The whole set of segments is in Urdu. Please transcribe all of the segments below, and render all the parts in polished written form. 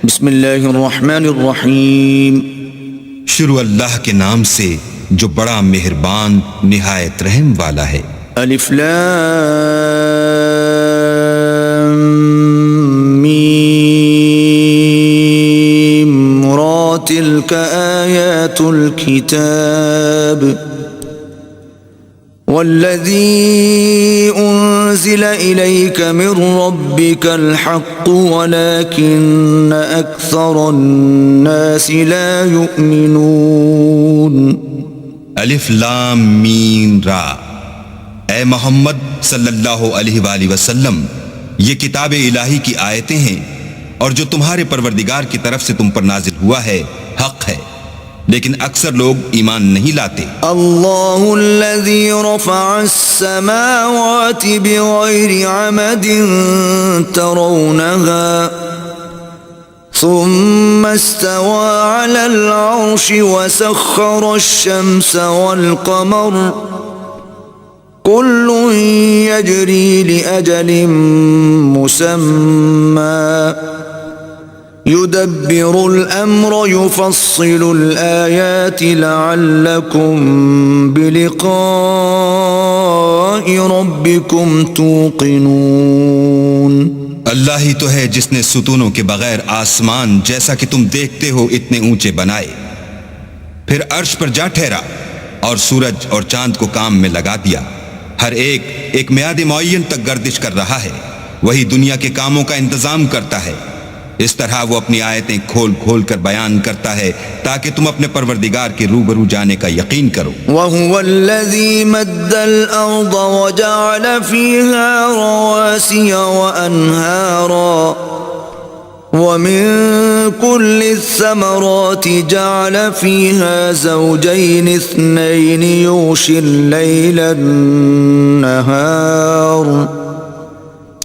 بسم اللہ الرحمن الرحیم۔ شروع اللہ کے نام سے جو بڑا مہربان نہایت رحم والا ہے۔ الف لام میم را تلک آیات الكتاب والذی انزل الیک من ربک الحق ولکن اکثر الناس لا یؤمنون۔ الف لام میم را، اے محمد صلی اللہ علیہ وآلہ وسلم، یہ کتاب الہی کی آیتیں ہیں اور جو تمہارے پروردگار کی طرف سے تم پر نازل ہوا ہے حق ہے، لیکن اکثر لوگ ایمان نہیں لاتے۔ اللہ الذی رفع السماوات بغیر عمد ترونها ثم استوى على العرش وسخر الشمس والقمر كل يجري لأجل مسمى يدبر الأمر يفصل الآيات لعلكم بلقاء ربكم توقنون۔ اللہ ہی تو ہے جس نے ستونوں کے بغیر آسمان جیسا کہ تم دیکھتے ہو اتنے اونچے بنائے، پھر عرش پر جا ٹھہرا اور سورج اور چاند کو کام میں لگا دیا، ہر ایک میعاد معین تک گردش کر رہا ہے، وہی دنیا کے کاموں کا انتظام کرتا ہے۔ اس طرح وہ اپنی آیتیں کھول کھول کر بیان کرتا ہے تاکہ تم اپنے پروردگار کے روبرو جانے کا یقین کرو۔ وَهُوَ الَّذِي مَدَّ الْأَرْضَ وَجَعَلَ فِيهَا رَوَاسِيَ وَأَنْهَارًا وَمِن كُلِّ الثَّمَرَاتِ جَعَلَ فِيهَا زَوْجَيْنِ اثْنَيْنِ يُغْشِي اللَّيْلَ النَّهَارَ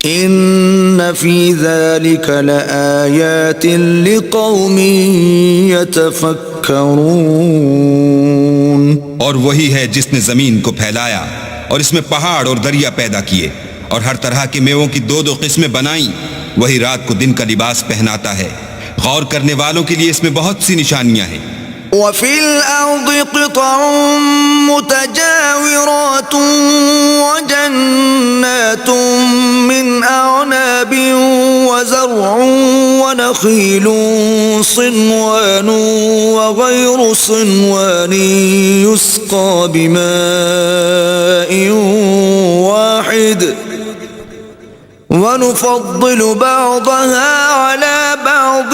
ان فی ذلک لآیات لقوم یتفکرون۔ اور وہی ہے جس نے زمین کو پھیلایا اور اس میں پہاڑ اور دریا پیدا کیے اور ہر طرح کے میووں کی دو دو قسمیں بنائیں، وہی رات کو دن کا لباس پہناتا ہے، غور کرنے والوں کے لیے اس میں بہت سی نشانیاں ہیں۔ وَفِي الْأَرْضِ قِطَعٌ مُتَجَاوِرَاتٌ وَجَنَّاتٌ مِّنْ أَعْنَابٍ وَزَرْعٌ وَنَخِيلٌ صِنْوَانٌ وَغَيْرُ صِنْوَانٍ يُسْقَى بِمَاءٍ وَاحِدٍ وَنُفَضِّلُ بَعْضَهَا عَلَى بَعْضٍ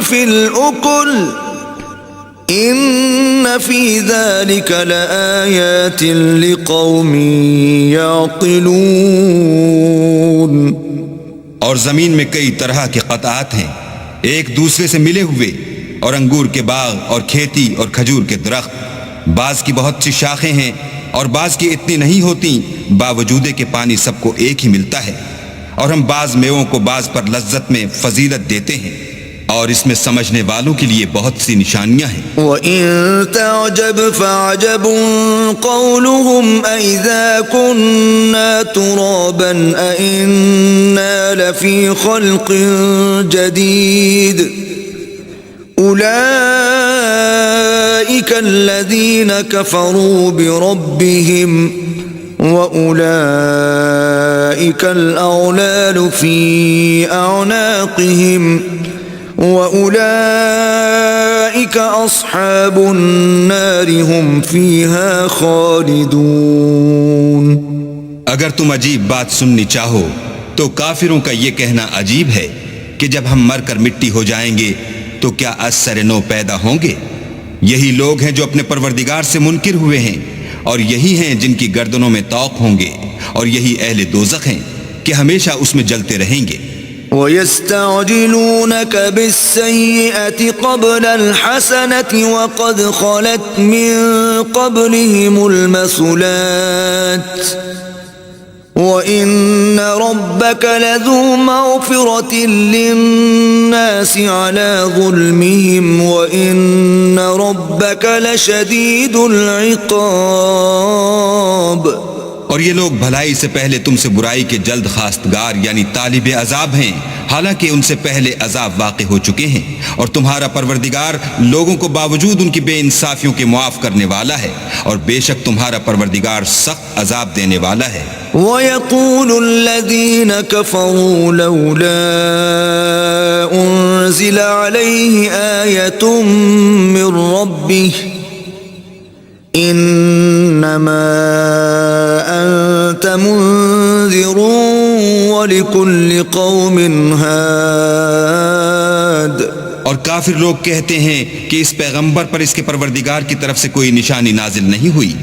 فِي الْأُكُلِ ان فی ذلک لآیات لقوم یعقلون۔ اور زمین میں کئی طرح کے قطعات ہیں، ایک دوسرے سے ملے ہوئے، اور انگور کے باغ اور کھیتی اور کھجور کے درخت، بعض کی بہت سی شاخیں ہیں اور بعض کی اتنی نہیں ہوتی، باوجود کہ پانی سب کو ایک ہی ملتا ہے، اور ہم بعض میووں کو بعض پر لذت میں فضیلت دیتے ہیں، اور اس میں سمجھنے والوں کے لیے بہت سی نشانیاں ہیں۔ وَإِن تَعْجَبْ فَعَجَبٌ قَوْلُهُمْ أَإِذَا كُنَّا تُرَابًا أَإِنَّا لَفِي خَلْقٍ جَدِيدٍ أُولَئِكَ الَّذِينَ كَفَرُوا بِرَبِّهِمْ وَأُولَئِكَ الْأَغْلَالُ فِي أَعْنَاقِهِمْ وَأُولَئِكَ أَصْحَابُ النَّارِ هُمْ فِيهَا خَالِدُونَ۔ اگر تم عجیب بات سننی چاہو تو کافروں کا یہ کہنا عجیب ہے کہ جب ہم مر کر مٹی ہو جائیں گے تو کیا از سر نو پیدا ہوں گے؟ یہی لوگ ہیں جو اپنے پروردگار سے منکر ہوئے ہیں، اور یہی ہیں جن کی گردنوں میں طوق ہوں گے، اور یہی اہل دوزخ ہیں کہ ہمیشہ اس میں جلتے رہیں گے۔ وَيَسْتَعْجِلُونَكَ بِالسَّيِّئَةِ قَبْلَ الْحَسَنَةِ وَقَدْ خَلَتْ مِن قَبْلِهِمُ الْمَثُلَاتُ وَإِنَّ رَبَّكَ لَذُو مَغْفِرَةٍ لِلنَّاسِ عَلَى ظُلْمِهِمْ وَإِنَّ رَبَّكَ لَشَدِيدُ الْعِقَابِ۔ اور یہ لوگ بھلائی سے پہلے تم سے برائی کے جلد خواستگار یعنی طالب عذاب ہیں، حالانکہ ان سے پہلے عذاب واقع ہو چکے ہیں، اور تمہارا پروردگار لوگوں کو باوجود ان کی بے انصافیوں کے معاف کرنے والا ہے، اور بے شک تمہارا پروردگار سخت عذاب دینے والا ہے۔ وَيَقُولُ الَّذِينَ كَفَرُوا لَوْلَا أُنزِلَ عَلَيْهِ آيَةٌ مِّن رَّبِّهِ إِنَّمَا أَنتَ مُنذِرٌ وَلِكُلِّ قَوْمٍ هَادٍ۔ اور کافر لوگ کہتے ہیں کہ اس پیغمبر پر اس کے پروردگار کی طرف سے کوئی نشانی نازل نہیں ہوئی،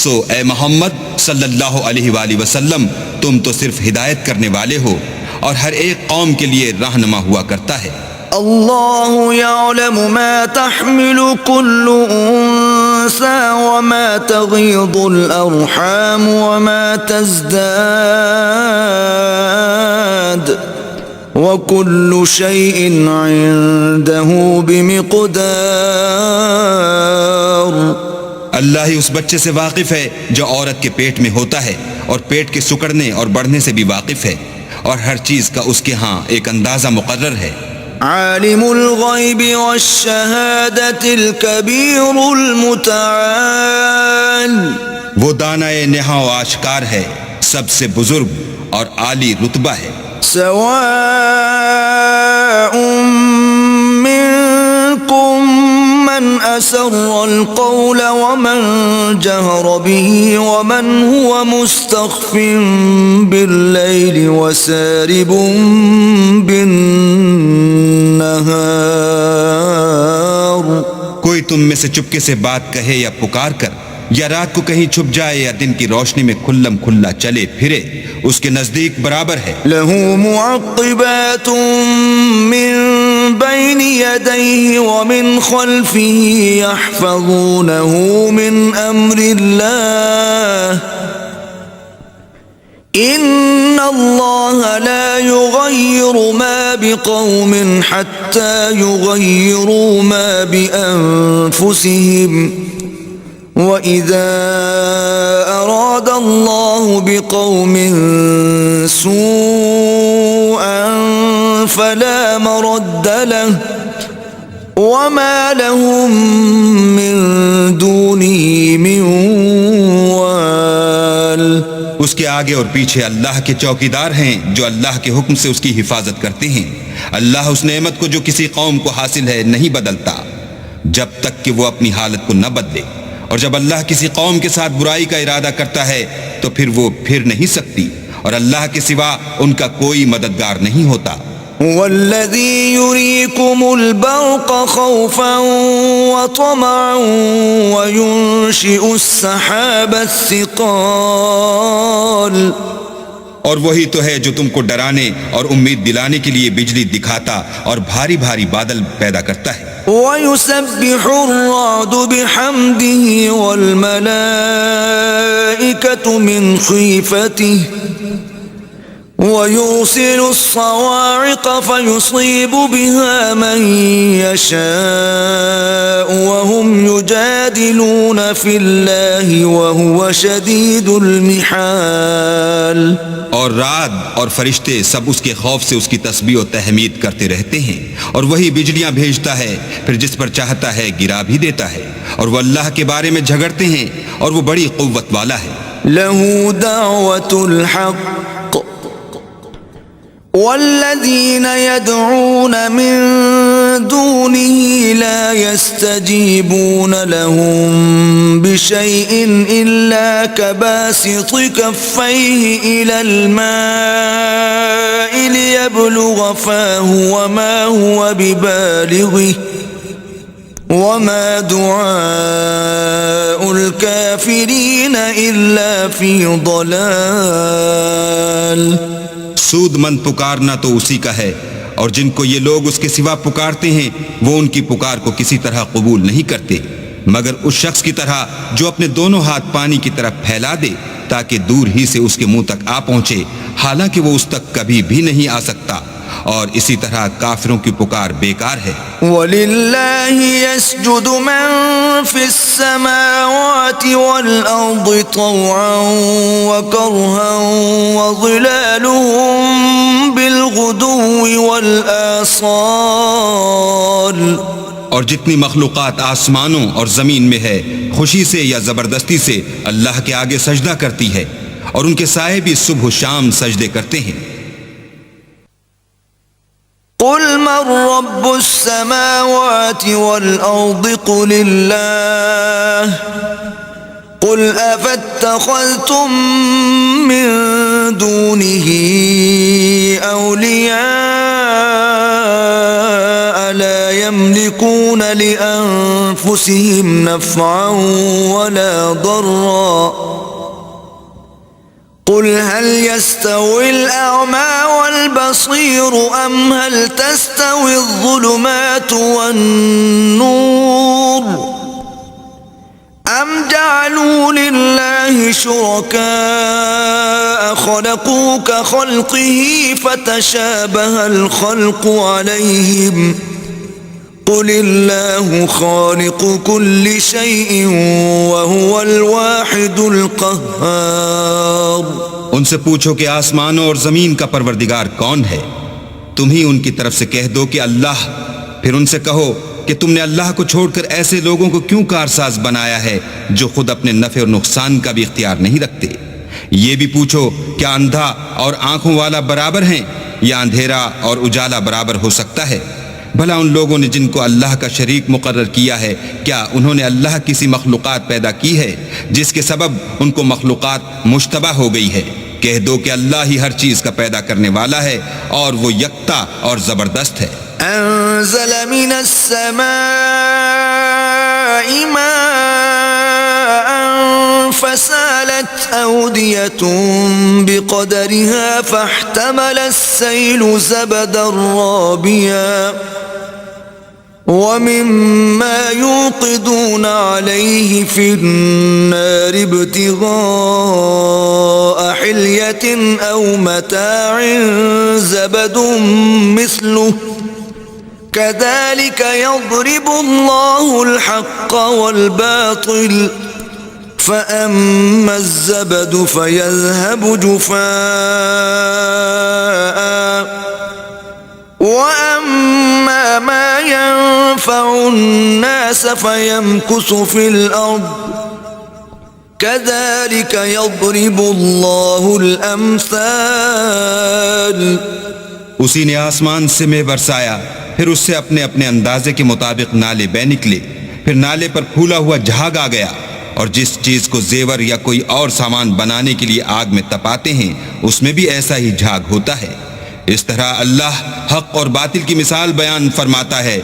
سو اے محمد صلی اللہ علیہ وآلہ وسلم تم تو صرف ہدایت کرنے والے ہو، اور ہر ایک قوم کے لیے رہنما ہوا کرتا ہے۔ اللہ یعلم ما تحمل كل انثى وما تغيض الارحام وما تزداد وكل شيء عنده بمقدار۔ اللہ ہی اس بچے سے واقف ہے جو عورت کے پیٹ میں ہوتا ہے، اور پیٹ کے سکڑنے اور بڑھنے سے بھی واقف ہے، اور ہر چیز کا اس کے ہاں ایک اندازہ مقرر ہے۔ عالم الغیب والشہادۃ الکبیر المتعال۔ وہ دانائے نہا و آشکار ہے، سب سے بزرگ اور عالی رتبہ ہے۔ سواء منکم من اسر القول ومن جہر به ومن هو مستخف باللیل وسارب بالنہار۔ کوئی تم میں سے چپکے سے بات کہے یا پکار کر، یا رات کو کہیں چھپ جائے یا دن کی روشنی میں کھلم کھلا چلے پھرے، اس کے نزدیک برابر ہے۔ لہ معقبات من بین یدیہ ومن خلفہ یحفظونہ من امر اللہ، ان اللہ لا یغیر ما بقوم حتی یغیروا ما بانفسہم، وَإِذَا أَرَادَ اللَّهُ بِقَوْمٍ سُوءًا فَلَا مَرَدَّ لَهُ وَمَا لَهُم مِّن دُونِهِ مِن وَالٍ۔ اس کے آگے اور پیچھے اللہ کے چوکیدار ہیں جو اللہ کے حکم سے اس کی حفاظت کرتے ہیں۔ اللہ اس نعمت کو جو کسی قوم کو حاصل ہے نہیں بدلتا جب تک کہ وہ اپنی حالت کو نہ بدلے، اور جب اللہ کسی قوم کے ساتھ برائی کا ارادہ کرتا ہے تو پھر وہ پھر نہیں سکتی، اور اللہ کے سوا ان کا کوئی مددگار نہیں ہوتا۔ والذی یریکم البرق خوفا وطمعا وینشئ السحاب الثقال۔ اور وہی تو ہے جو تم کو ڈرانے اور امید دلانے کے لیے بجلی دکھاتا اور بھاری بھاری بادل پیدا کرتا ہے۔ وَيُسَبِّحُ الرَّعْدُ بِحَمْدِهِ وَالْمَلَائِكَةُ مِنْ خِيفَتِهِ وَيُرْسِلُ الصَّوَاعِقَ فَيُصِيبُ بِهَا مَنْ يَشَاءُ وَهُمْ يُجَادِلُونَ فِي اللَّهِ وَهُوَ شَدِيدُ الْمِحَالِ۔ اور رعد اور فرشتے سب اس کے خوف سے اس کی تسبیح و تحمید کرتے رہتے ہیں، اور وہی بجلیاں بھیجتا ہے، پھر جس پر چاہتا ہے گرا بھی دیتا ہے، اور وہ اللہ کے بارے میں جھگڑتے ہیں، اور وہ بڑی قوت والا ہے۔ لَهُ دَعْوَةُ الْحَقِّ وَالَّذِينَ يَدْعُونَ مِن دُونِهِ لَا يَسْتَجِيبُونَ لَهُم بِشَيْءٍ إِلَّا كَبَاسِطِ كَفَّيْهِ إِلَى الْمَاءِ لِيَبْلُغَ فَاهُ وَمَا هُوَ بِبَالِغِهِ وَمَا دُعَاءُ الْكَافِرِينَ إِلَّا فِي ضَلَالٍ۔ سود مند پکارنا تو اسی کا ہے، اور جن کو یہ لوگ اس کے سوا پکارتے ہیں وہ ان کی پکار کو کسی طرح قبول نہیں کرتے مگر اس شخص کی طرح جو اپنے دونوں ہاتھ پانی کی طرف پھیلا دے تاکہ دور ہی سے اس کے منہ تک آ پہنچے، حالانکہ وہ اس تک کبھی بھی نہیں آ سکتا، اور اسی طرح کافروں کی پکار بیکار ہے۔ وَلِلَّهِ يَسْجُدُ مَن فِي السَّمَاوَاتِ وَالْأَرْضِ طَوْعًا وَكَرْهًا وَظِلَالُهُم بِالْغُدُوِّ وَالْآصَالِ۔ اور جتنی مخلوقات آسمانوں اور زمین میں ہے خوشی سے یا زبردستی سے اللہ کے آگے سجدہ کرتی ہے، اور ان کے سائے بھی صبح و شام سجدے کرتے ہیں۔ قُلْ مَن رَّبُّ السَّمَاوَاتِ وَالْأَرْضِ قُلِ اللَّهُ قُلْ أَفَاتَّخَذْتُم مِّن دُونِهِ أَوْلِيَاءَ لَا يَمْلِكُونَ لِأَنفُسِهِمْ نَفْعًا وَلَا ضَرًّا قُلْ هَلْ يَسْتَوِي الْأَعْمَى وَالْبَصِيرُ أَمْ هَلْ تَسْتَوِي الظُّلُمَاتُ وَالنُّورُ أَمْ جَعَلُوا لِلَّهِ شُرَكَاءَ خَلَقُوا كَخَلْقِهِ فَتَشَابَهَ الْخَلْقُ عَلَيْهِمْ قُلِ اللَّهُ خَالِقُ كُلِّ شَيْءٍ وَهُوَ الْوَاحِدُ الْقَهَّارُ۔ ان سے پوچھو کہ آسمانوں اور زمین کا پروردگار کون ہے؟ تم ہی ان کی طرف سے کہہ دو کہ اللہ۔ پھر ان سے کہو کہ تم نے اللہ کو چھوڑ کر ایسے لوگوں کو کیوں کارساز بنایا ہے جو خود اپنے نفع اور نقصان کا بھی اختیار نہیں رکھتے؟ یہ بھی پوچھو کیا اندھا اور آنکھوں والا برابر ہیں، یا اندھیرا اور اجالا برابر ہو سکتا ہے؟ بھلا ان لوگوں نے جن کو اللہ کا شریک مقرر کیا ہے، کیا انہوں نے اللہ کسی مخلوقات پیدا کی ہے جس کے سبب ان کو مخلوقات مشتبہ ہو گئی ہے؟ کہہ دو کہ اللہ ہی ہر چیز کا پیدا کرنے والا ہے اور وہ یکتا اور زبردست ہے۔ أنزل من السماء ماء فسالت أودية بقدرها فاحتمل السيل زبدا رابيا ومما يوقدون عليه في النار ابتغاء حلية أو متاع زبد مثله كذلك يضرب الله الحق والباطل فأما الزبد فيذهب جفاء وأما ما ينفع الناس فيمكث في الأرض كذلك يضرب الله الأمثال۔ اسی نے آسمان سے مے برسایا، پھر اس سے اپنے اپنے اندازے کے مطابق نالے بہ نکلے، پھر نالے پر پھولا ہوا جھاگ آ گیا، اور جس چیز کو زیور یا کوئی اور سامان بنانے کے لیے آگ میں تپاتے ہیں اس میں بھی ایسا ہی جھاگ ہوتا ہے۔ اس طرح اللہ حق اور باطل کی مثال بیان فرماتا ہے،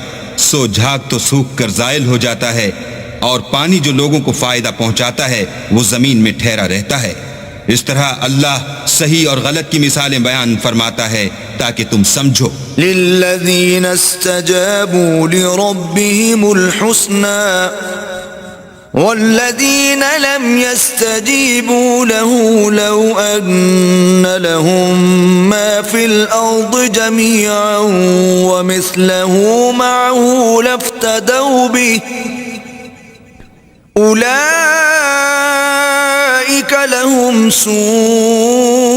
سو جھاگ تو سوکھ کر زائل ہو جاتا ہے، اور پانی جو لوگوں کو فائدہ پہنچاتا ہے وہ زمین میں ٹھہرا رہتا ہے۔ اس طرح اللہ صحیح اور غلط کی مثالیں بیان فرماتا ہے تاکہ تم سمجھو۔ للذین استجابوا لربهم الحسنى والذین لم يستجیبوا له لو ان لهم ما في الارض جميعا ومثله معه لافتدوا به أولئك لهم سوء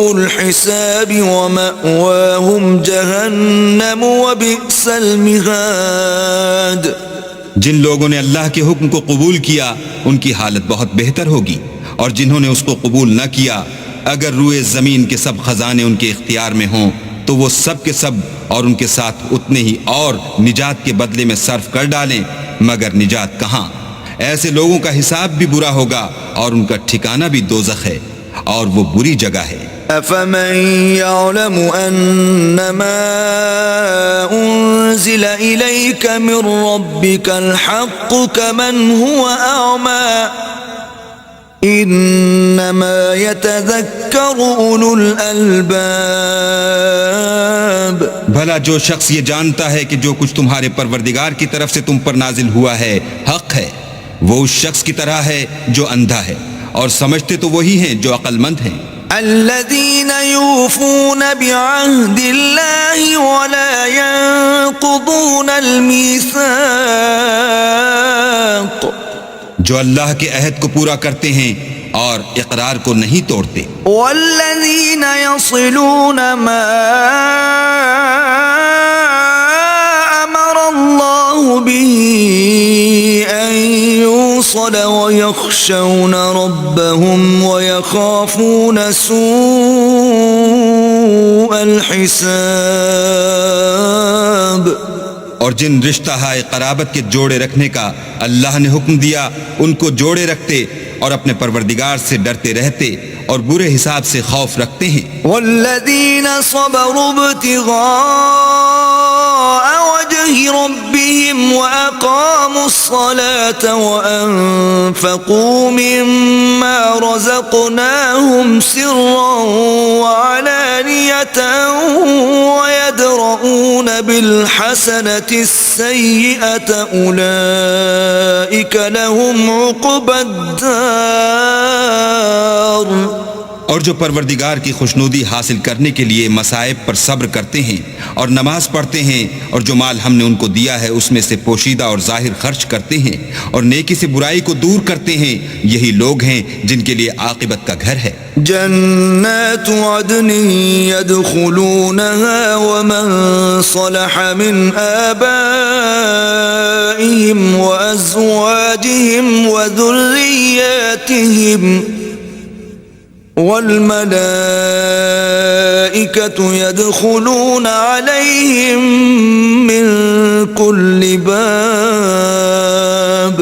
الحساب ومأواهم جهنم وبئس المهاد۔ جن لوگوں نے اللہ کے حکم کو قبول کیا ان کی حالت بہت بہتر ہوگی، اور جنہوں نے اس کو قبول نہ کیا اگر روئے زمین کے سب خزانے ان کے اختیار میں ہوں تو وہ سب کے سب اور ان کے ساتھ اتنے ہی اور نجات کے بدلے میں صرف کر ڈالیں، مگر نجات کہاں؟ ایسے لوگوں کا حساب بھی برا ہوگا اور ان کا ٹھکانہ بھی دوزخ ہے، اور وہ بری جگہ ہے۔ أفمن يعلم أنما أنزل إليك من ربك الحق كمن هو أعمى إنما يتذكر أولو الألباب۔ بھلا جو شخص یہ جانتا ہے کہ جو کچھ تمہارے پروردگار کی طرف سے تم پر نازل ہوا ہے حق ہے، وہ اس شخص کی طرح ہے جو اندھا ہے، اور سمجھتے تو وہی ہیں جو عقل مند ہیں۔ الذين يوفون بعهد الله ولا ينقضون الميثاق جو اللہ کے عہد کو پورا کرتے ہیں اور اقرار کو نہیں توڑتے. والذين يصلون ما أمر الله به أن يوصل ويخشون ربهم ويخافون سوء الحساب. اور جن رشتہ ہائے قرابت کے جوڑے رکھنے کا اللہ نے حکم دیا ان کو جوڑے رکھتے اور اپنے پروردگار سے ڈرتے رہتے اور برے حساب سے خوف رکھتے ہیں. والذین صبروا ابتغاء وجه ربهم وأقاموا الصلاة وأنفقوا مما رزقناهم سرا وعلانية ويدرؤون بالحسنة السيئة أولئك لهم عقبى الدار. اور جو پروردگار کی خوشنودی حاصل کرنے کے لیے مصائب پر صبر کرتے ہیں اور نماز پڑھتے ہیں اور جو مال ہم نے ان کو دیا ہے اس میں سے پوشیدہ اور ظاہر خرچ کرتے ہیں اور نیکی سے برائی کو دور کرتے ہیں، یہی لوگ ہیں جن کے لیے عاقبت کا گھر ہے. جنات عدن يدخلونها ومن صلح من آبائهم وأزواجهم وذرياتهم والملائكة يدخلون عليهم من كل باب.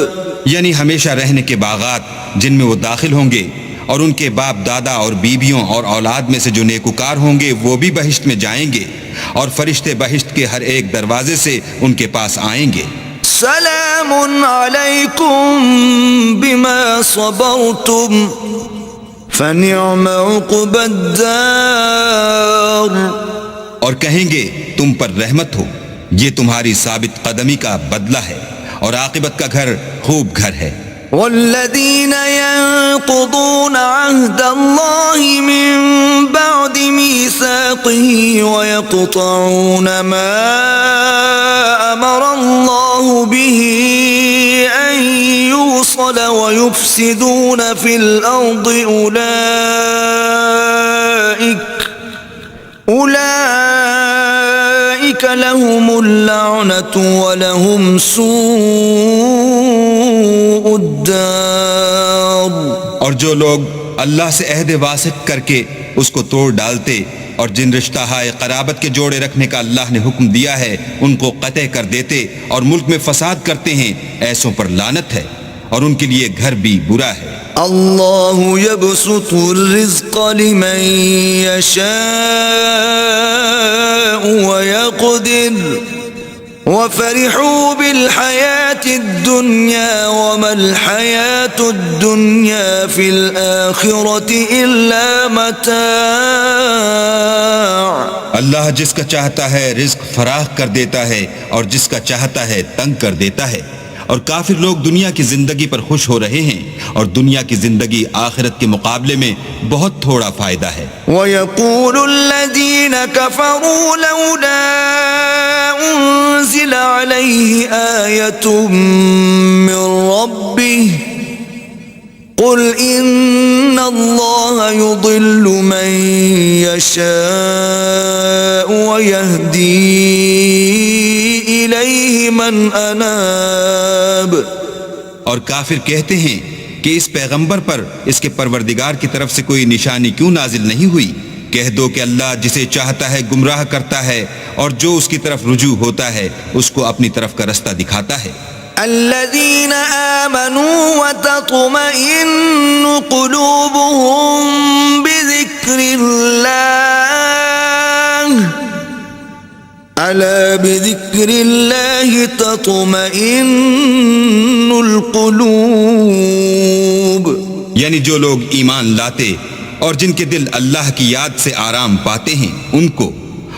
یعنی ہمیشہ رہنے کے باغات جن میں وہ داخل ہوں گے اور ان کے باپ دادا اور بیویوں اور اولاد میں سے جو نیکوکار ہوں گے وہ بھی بہشت میں جائیں گے اور فرشتے بہشت کے ہر ایک دروازے سے ان کے پاس آئیں گے. سلام علیکم بما صبرتم فنعم عقبى الدار. اور کہیں گے تم پر رحمت ہو، یہ تمہاری ثابت قدمی کا بدلہ ہے اور عاقبت کا گھر خوب گھر ہے. والذين ينقضون عهد الله من بعد ميثاقه ويقطعون ما أمر الله به أن يوصل ويفسدون في الأرض أولئك لهم اللعنة ولهم سوء الدار. اور جو لوگ اللہ سے عہد واسط کر کے اس کو توڑ ڈالتے اور جن رشتہ ہائے قرابت کے جوڑے رکھنے کا اللہ نے حکم دیا ہے ان کو قطع کر دیتے اور ملک میں فساد کرتے ہیں، ایسوں پر لعنت ہے اور ان کے لیے گھر بھی برا ہے. اللہ يبسط الرزق لمن يشاء ويقدر وفرحوا بالحياة الدنيا وما الحياة الدنيا في الآخرة إلا متاع. اللہ جس کا چاہتا ہے رزق فراخ کر دیتا ہے اور جس کا چاہتا ہے تنگ کر دیتا ہے، اور کافر لوگ دنیا کی زندگی پر خوش ہو رہے ہیں اور دنیا کی زندگی آخرت کے مقابلے میں بہت تھوڑا فائدہ ہے. وَيَقُولُ الَّذِينَ كَفَرُوا لَوْلَا أُنزِلَ عَلَيْهِ آيَةٌ مِّن رَّبِّهِ قُلْ إِنَّ اللَّهَ يُضِلُّ مَن يَشَاءُ وَيَهْدِي إِلَيْهِ مَنْ أَنَابَ. اور کافر کہتے ہیں کہ اس پیغمبر پر اس کے پروردگار کی طرف سے کوئی نشانی کیوں نازل نہیں ہوئی؟ کہہ دو کہ اللہ جسے چاہتا ہے گمراہ کرتا ہے اور جو اس کی طرف رجوع ہوتا ہے اس کو اپنی طرف کا رستہ دکھاتا ہے. الذين آمنوا وتطمئن قلوبهم بذكر الله ألا بذكر الله تطمئن القلوب. یعنی جو لوگ ایمان لاتے اور جن کے دل اللہ کی یاد سے آرام پاتے ہیں ان کو،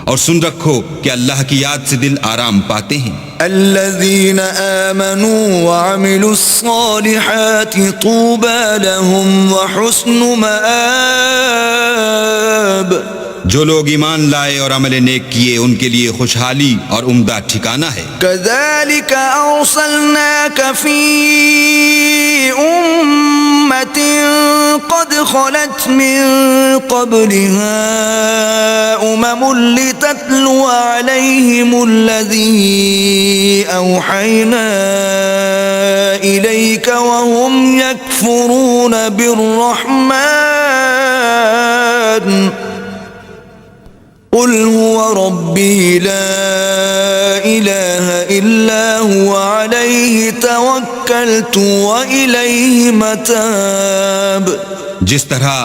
اور سن رکھو کہ اللہ کی یاد سے دل آرام پاتے ہیں. الذين آمنوا وعملوا الصالحات طوبى لهم وحسن مآب. جو لوگ ایمان لائے اور عمل نیک کیے ان کے لیے خوشحالی اور عمدہ ٹھکانہ ہے. كذلك أرسلناك في أمة قد خلت من قبلها لتتلو عليهم الذي أوحينا إليك وهم يكفرون بالرحمن قل هو ربي لا إله إلا هو عليه توكلت وإليه متاب. جس طرح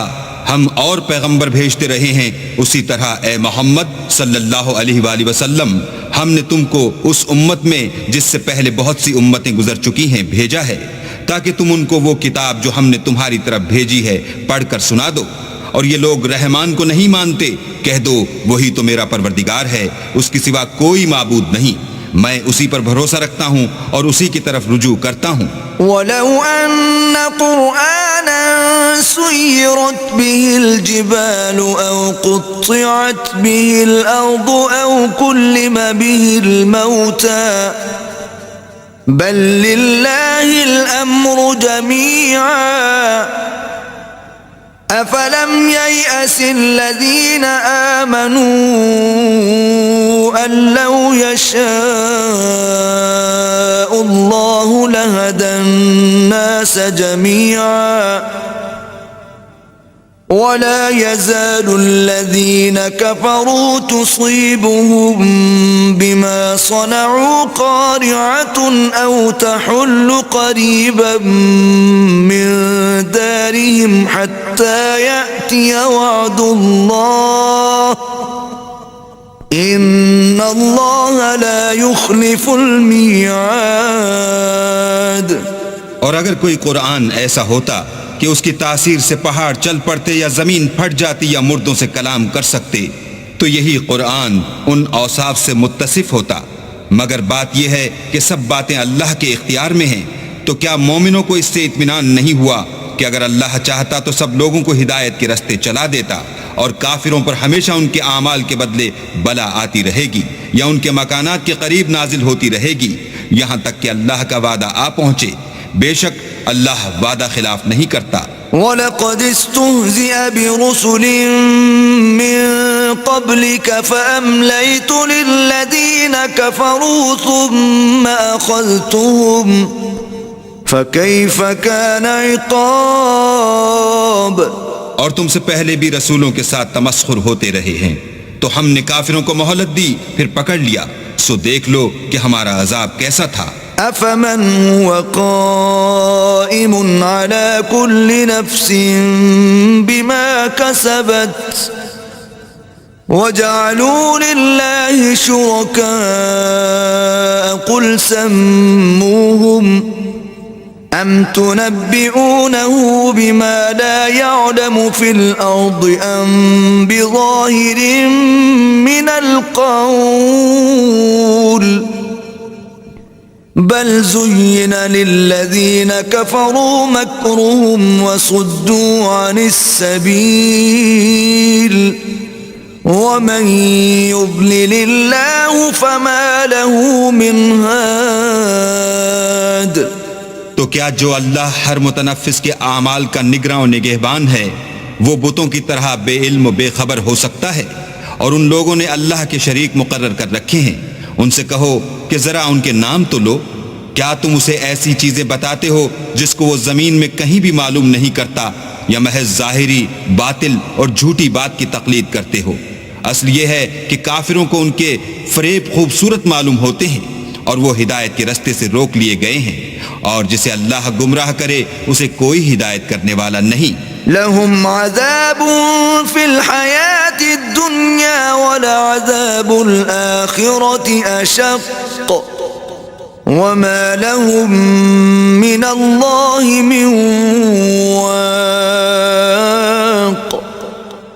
ہم اور پیغمبر بھیجتے رہے ہیں اسی طرح اے محمد صلی اللہ علیہ وآلہ وسلم ہم نے تم کو اس امت میں جس سے پہلے بہت سی امتیں گزر چکی ہیں بھیجا ہے تاکہ تم ان کو وہ کتاب جو ہم نے تمہاری طرف بھیجی ہے پڑھ کر سنا دو. اور یہ لوگ رحمان کو نہیں مانتے کہہ دو وہی تو میرا پروردگار ہے اس کے سوا کوئی معبود نہیں میں اسی پر بھروسہ رکھتا ہوں اور اسی کی طرف رجوع کرتا ہوں. وَلَوْ أَنَّ قُرْآنًا سُيِّرَتْ بِهِ الْجِبَالُ أَوْ قُطِّعَتْ بِهِ الْأَرْضُ أَوْ كُلِّمَ بِهِ الْمَوْتَى بَلْ لِلَّهِ الْأَمْرُ جَمِيعًا أَفَلَمْ يَيْأَسِ الَّذِينَ آمَنُوا أَن لَّوْ يَشَاءُ اللَّهُ لَهَدَى النَّاسَ جَمِيعًا وَلَا يَزَالُ الَّذِينَ كَفَرُوا تُصِيبُهُم بِمَا صَنَعُوا قَارِعَةٌ أَوْ تَحُلُّ قَرِيبًا مِّن دَارِهِمْ حَتَّى يَأْتِيَ وَعْدُ اللَّهِ إِنَّ اللَّهَ لَا يُخْلِفُ الْمِيعَادَ. اور اگر کوئی قرآن ایسا ہوتا کہ اس کی تاثیر سے پہاڑ چل پڑتے یا زمین پھٹ جاتی یا مردوں سے کلام کر سکتے تو یہی قرآن ان اوصاف سے متصف ہوتا. مگر بات یہ ہے کہ سب باتیں اللہ کے اختیار میں ہیں. تو کیا مومنوں کو اس سے اطمینان نہیں ہوا کہ اگر اللہ چاہتا تو سب لوگوں کو ہدایت کے راستے چلا دیتا اور کافروں پر ہمیشہ ان کے اعمال کے بدلے بلا آتی رہے گی یا ان کے مکانات کے قریب نازل ہوتی رہے گی یہاں تک کہ اللہ کا وعدہ آ پہنچے. بے شک اللہ وعدہ خلاف نہیں کرتا. وَلَقَدِ اسْتُهْزِئَ بِرُسُلٍ مِّن قَبْلِكَ فَأَمْلَيْتُ لِلَّذِينَ كَفَرُوا ثُمَّ أَخَذْتُهُمْ فَكَيْفَ كَانَ عِقَابِ. اور تم سے پہلے بھی رسولوں کے ساتھ تمسخر ہوتے رہے ہیں تو ہم نے کافروں کو مہلت دی پھر پکڑ لیا سو دیکھ لو کہ ہمارا عذاب کیسا تھا. أَفَمَنْ هُوَ قَائِمٌ عَلَى كُلِّ نَفْسٍ بِمَا كَسَبَتْ وَجَعَلُوا لِلَّهِ شُرَكَاءَ قُلْ سَمُّوهُمْ أَمْ تُنَبِّئُونَهُ بِمَا لَا يَعْلَمُ فِي الْأَرْضِ أَمْ بِظَاهِرٍ مِّنَ الْقَوْلِ بل زين للذين كفروا مكرهم وصدوا عن السبيل ومن يضلل الله فما له من هاد. تو کیا جو اللہ ہر متنفس کے اعمال کا نگراں و نگہبان ہے وہ بتوں کی طرح بے علم و بے خبر ہو سکتا ہے؟ اور ان لوگوں نے اللہ کے شریک مقرر کر رکھے ہیں. ان سے کہو کہ ذرا ان کے نام تو لو. کیا تم اسے ایسی چیزیں بتاتے ہو جس کو وہ زمین میں کہیں بھی معلوم نہیں کرتا یا محض ظاہری باطل اور جھوٹی بات کی تقلید کرتے ہو؟ اصل یہ ہے کہ کافروں کو ان کے فریب خوبصورت معلوم ہوتے ہیں اور وہ ہدایت کے رستے سے روک لیے گئے ہیں اور جسے اللہ گمراہ کرے اسے کوئی ہدایت کرنے والا نہیں. لهم عذاب في الحياة الدنيا ولعذاب الآخرة أشق وما لهم من الله من واق.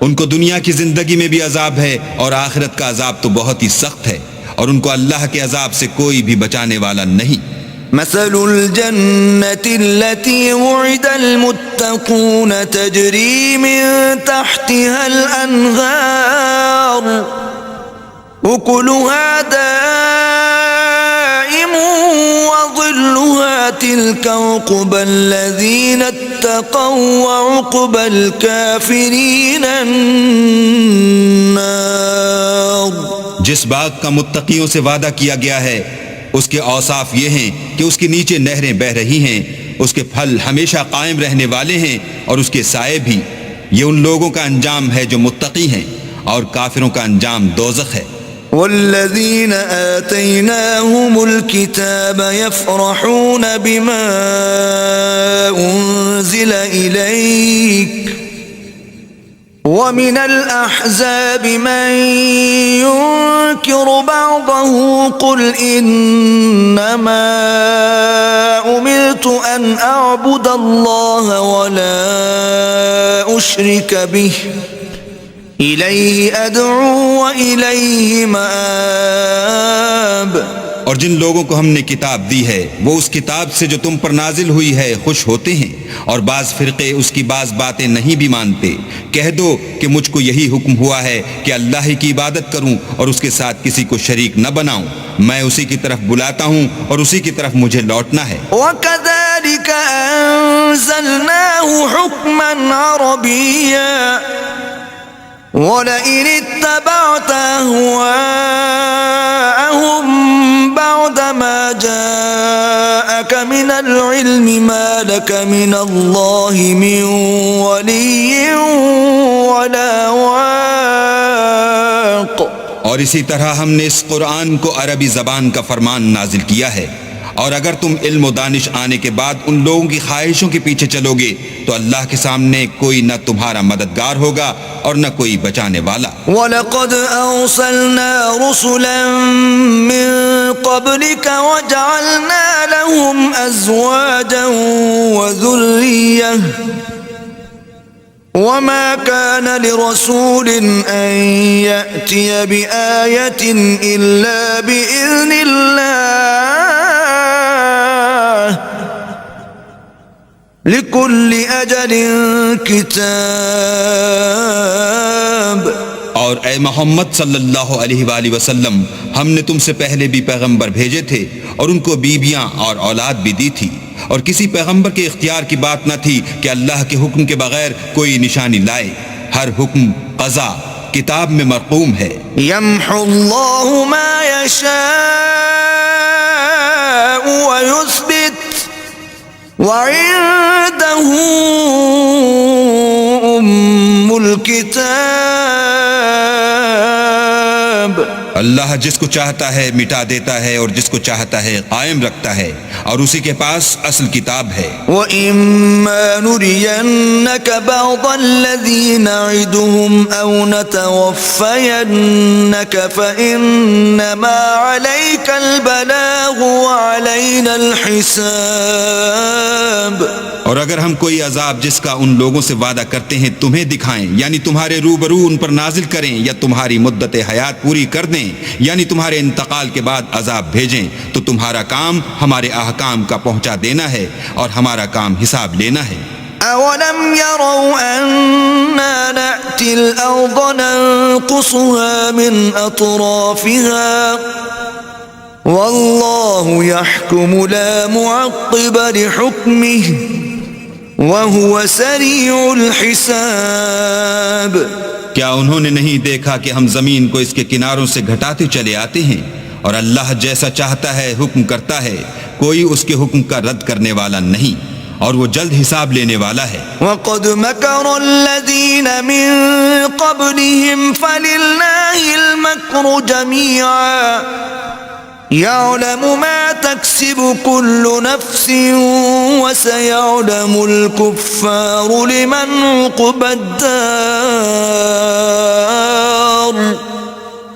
ان کو دنیا کی زندگی میں بھی عذاب ہے اور آخرت کا عذاب تو بہت ہی سخت ہے اور ان کو اللہ کے عذاب سے کوئی بھی بچانے والا نہیں۔ مثل الجنة التي وعد المتقون تجري من تحتها الأنهار أكلها دائم وظلها تلك عقبى الذين اتقوا وعقبى الكافرين النار۔ جس باغ کا متقیوں سے وعدہ کیا گیا ہے اس کے اوصاف یہ ہیں کہ اس کے نیچے نہریں بہہ رہی ہیں، اس کے پھل ہمیشہ قائم رہنے والے ہیں اور اس کے سائے بھی۔ یہ ان لوگوں کا انجام ہے جو متقی ہیں، اور کافروں کا انجام دوزخ ہے۔ والذين آتيناهم الكتاب يفرحون بما أنزل إليك ومن الأحزاب من ينكر بعضه قل إنما أمرت أن أعبد الله ولا أشرك به إليه أدعو وإليه مآب۔ اور جن لوگوں کو ہم نے کتاب دی ہے وہ اس کتاب سے جو تم پر نازل ہوئی ہے خوش ہوتے ہیں، اور بعض فرقے اس کی بعض باتیں نہیں بھی مانتے۔ کہہ دو کہ مجھ کو یہی حکم ہوا ہے کہ اللہ ہی کی عبادت کروں اور اس کے ساتھ کسی کو شریک نہ بناؤں، میں اسی کی طرف بلاتا ہوں اور اسی کی طرف مجھے لوٹنا ہے۔ وَكَذَلِكَ أَنزَلْنَاهُ حُكْمًا عَرَبِيًّا وَلَئِنِ اتَّبَعْتَ أَهْوَاءَهُمْ بَعْدَ مَا جَاءَكَ مِنَ الْعِلْمِ مَا لَكَ مِنَ اللَّهِ مِنْ وَلِيٍّ وَلَا وَاقٍ۔ اور اسی طرح ہم نے اس قرآن کو عربی زبان کا فرمان نازل کیا ہے، اور اگر تم علم و دانش آنے کے بعد ان لوگوں کی خواہشوں کے پیچھے چلو گے تو اللہ کے سامنے کوئی نہ تمہارا مددگار ہوگا اور نہ کوئی بچانے والا۔ وَلَقَدْ أَرْسَلْنَا رُسُلًا مِّن قَبْلِكَ وَجَعَلْنَا لَهُمْ أَزْوَاجًا وَذُرِّيَّةً وَمَا كَانَ لِرَسُولٍ أَن يَأْتِيَ بِآيَةٍ إِلَّا بِإِذْنِ اللَّهِ لِكُلِّ أَجَلٍ كِتَابٌ۔ اور اے محمد صلی اللہ علیہ وآلہ وسلم، ہم نے تم سے پہلے بھی پیغمبر بھیجے تھے اور ان کو بیویاں اور اولاد بھی دی تھی، اور کسی پیغمبر کے اختیار کی بات نہ تھی کہ اللہ کے حکم کے بغیر کوئی نشانی لائے۔ ہر حکم قضا کتاب میں مرقوم ہے۔ يَمْحُو اللَّهُ مَا يَشَاءُ وَيُثْبِتُ وَعِندَهُ أُمُّ الْكِتَابِ۔ اللہ جس کو چاہتا ہے مٹا دیتا ہے اور جس کو چاہتا ہے قائم رکھتا ہے، اور اسی کے پاس اصل کتاب ہے۔ وَإِمَّا نُرِيَنَّكَ بَعْضَ الَّذِي نَعِدُهُمْ أَوْ نَتَوَفَّيَنَّكَ فَإِنَّمَا عَلَيْكَ الْبَلَاغُ وَعَلَيْنَا الْحِسَابُ۔ اور اگر ہم کوئی عذاب جس کا ان لوگوں سے وعدہ کرتے ہیں تمہیں دکھائیں، یعنی تمہارے روبرو ان پر نازل کریں، یا تمہاری مدت حیات پوری کر دیں، یعنی تمہارے انتقال کے بعد عذاب بھیجیں، تو تمہارا کام ہمارے احکام کا پہنچا دینا ہے اور ہمارا کام حساب لینا ہے۔ أَوَلَمْ يَرَوْا أَنَّا نَأْتِي الْأَرْضَ نَنقُصُهَا مِنْ أَطْرَافِهَا وَاللَّهُ يَحْكُمُ لَا مُعَقِّبَ لِحُكْمِهِ وَهُوَ سَرِيعُ الْحِسَابِ۔ کیا انہوں نے نہیں دیکھا کہ ہم زمین کو اس کے کناروں سے گھٹاتے چلے آتے ہیں، اور اللہ جیسا چاہتا ہے حکم کرتا ہے، کوئی اس کے حکم کا رد کرنے والا نہیں، اور وہ جلد حساب لینے والا ہے۔ وَقَدْ مَكَرَ الَّذِينَ مِن قَبْلِهِمْ فَلِلَّهِ الْمَكْرُ جَمِيعًا يَعْلَمُ مَا تَكْسِبُ كُلُّ نَفْسٍ وَسَيَعْلَمُ الْكُفَّارُ لِمَنْ عُقْبَى الدَّارِ۔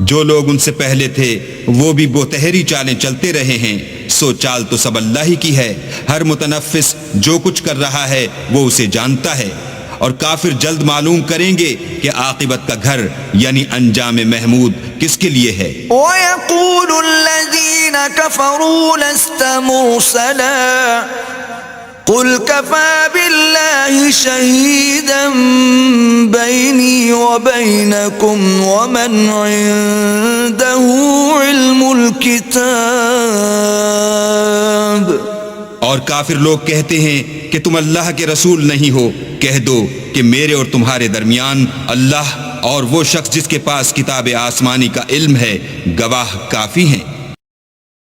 جو لوگ ان سے پہلے تھے وہ بھی بہتری چالیں چلتے رہے ہیں، سو چال تو سب اللہ ہی کی ہے، ہر متنفس جو کچھ کر رہا ہے وہ اسے جانتا ہے، اور کافر جلد معلوم کریں گے کہ عاقبت کا گھر یعنی انجام محمود کس کے لیے ہے۔ وَيَقُولُ الَّذِينَ كَفَرُوا لَسْتَ مُرْسَلًا قُلْ كَفَى بِاللَّهِ شَهِيدًا بَيْنِي وَبَيْنَكُمْ وَمَنْ عِندَهُ عِلْمُ الْكِتَابِ۔ اور کافر لوگ کہتے ہیں کہ تم اللہ کے رسول نہیں ہو، کہہ دو کہ میرے اور تمہارے درمیان اللہ اور وہ شخص جس کے پاس کتاب آسمانی کا علم ہے گواہ کافی ہیں۔